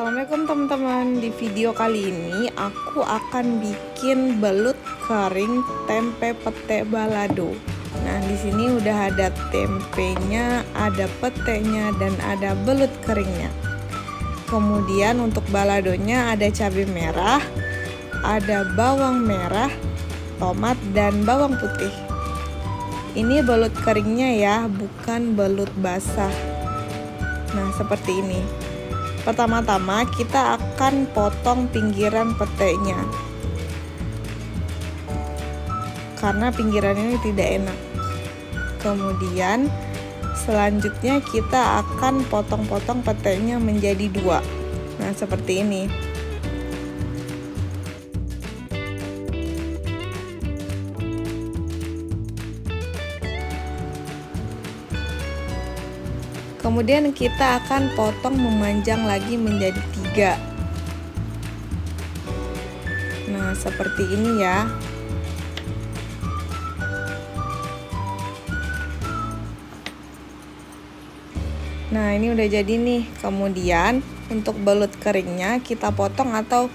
Assalamualaikum teman-teman. Di video kali ini aku akan bikin belut kering tempe pete balado. Nah, di sini udah ada tempenya, ada petenya, dan ada belut keringnya. Kemudian untuk baladonya ada cabai merah, ada bawang merah, tomat, dan bawang putih. Ini belut keringnya ya, bukan belut basah. Nah, seperti ini. Pertama-tama kita akan potong pinggiran petenya, karena pinggiran ini tidak enak. Kemudian selanjutnya kita akan potong-potong petenya menjadi dua. Nah, seperti ini. Kemudian kita akan potong memanjang lagi menjadi 3. Nah, seperti ini ya. Nah, ini udah jadi nih. Kemudian untuk belut keringnya kita potong atau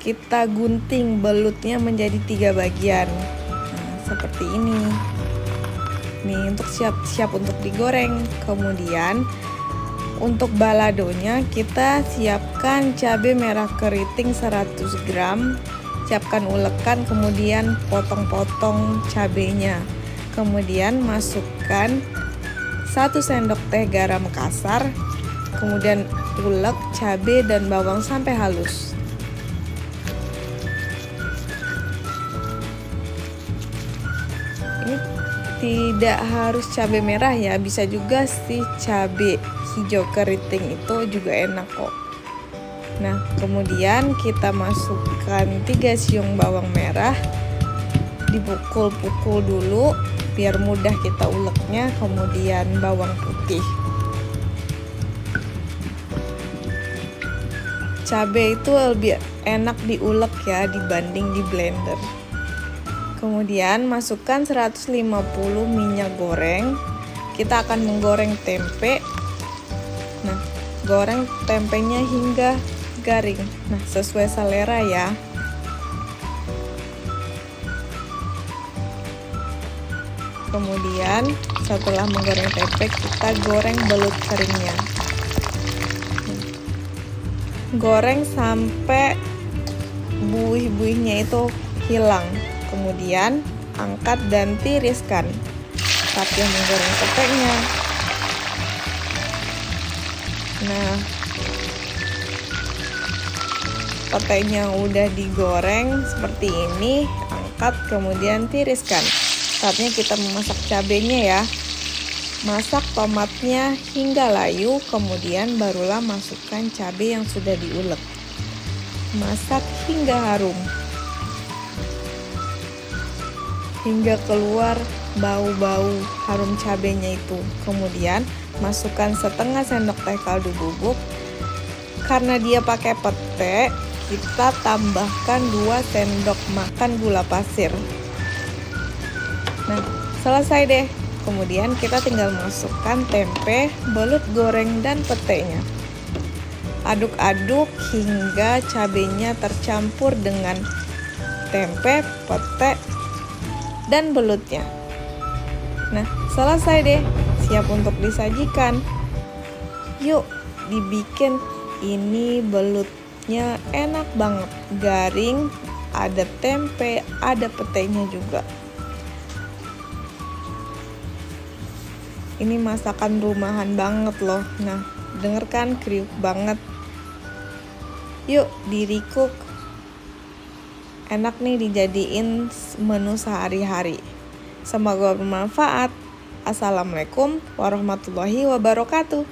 kita gunting belutnya menjadi 3 bagian. Nah, seperti ini. Nih, untuk siap untuk digoreng. Kemudian untuk baladonya kita siapkan cabai merah keriting 100 gram. Siapkan ulekan, kemudian potong-potong cabenya. Kemudian masukkan 1 sendok teh garam kasar. Kemudian ulek cabai dan bawang sampai halus. Ini tidak harus cabai merah ya, bisa juga sih cabai hijau keriting, itu juga enak kok. Nah, kemudian kita masukkan 3 siung bawang merah, dipukul-pukul dulu biar mudah kita uleknya. Kemudian bawang putih. Cabai itu lebih enak diulek ya dibanding di blender. Kemudian masukkan 150 minyak goreng. Kita akan menggoreng tempe. Nah, goreng tempenya hingga garing. Nah, sesuai selera ya. Kemudian setelah menggoreng tempe, kita goreng belut keringnya. Goreng sampai buih-buihnya itu hilang. Kemudian angkat dan tiriskan saat menggoreng petenya. Nah, petenya udah digoreng seperti ini, angkat kemudian tiriskan. Saatnya kita memasak cabenya ya. Masak tomatnya hingga layu, kemudian barulah masukkan cabai yang sudah diulek. Masak hingga harum, hingga keluar bau-bau harum cabenya itu. Kemudian masukkan setengah sendok teh kaldu bubuk. Karena dia pakai pete, kita tambahkan 2 sendok makan gula pasir. Nah, selesai deh. Kemudian kita tinggal masukkan tempe, belut goreng, dan petenya. Aduk-aduk hingga cabenya tercampur dengan tempe, pete, dan belutnya. Nah, selesai deh, siap untuk disajikan. Yuk dibikin. Ini belutnya enak banget, garing, ada tempe, ada petenya juga. Ini masakan rumahan banget loh. Nah, denger kan, kriuk banget. Yuk di-recook. Enak nih dijadiin menu sehari-hari. Semoga bermanfaat. Assalamualaikum warahmatullahi wabarakatuh.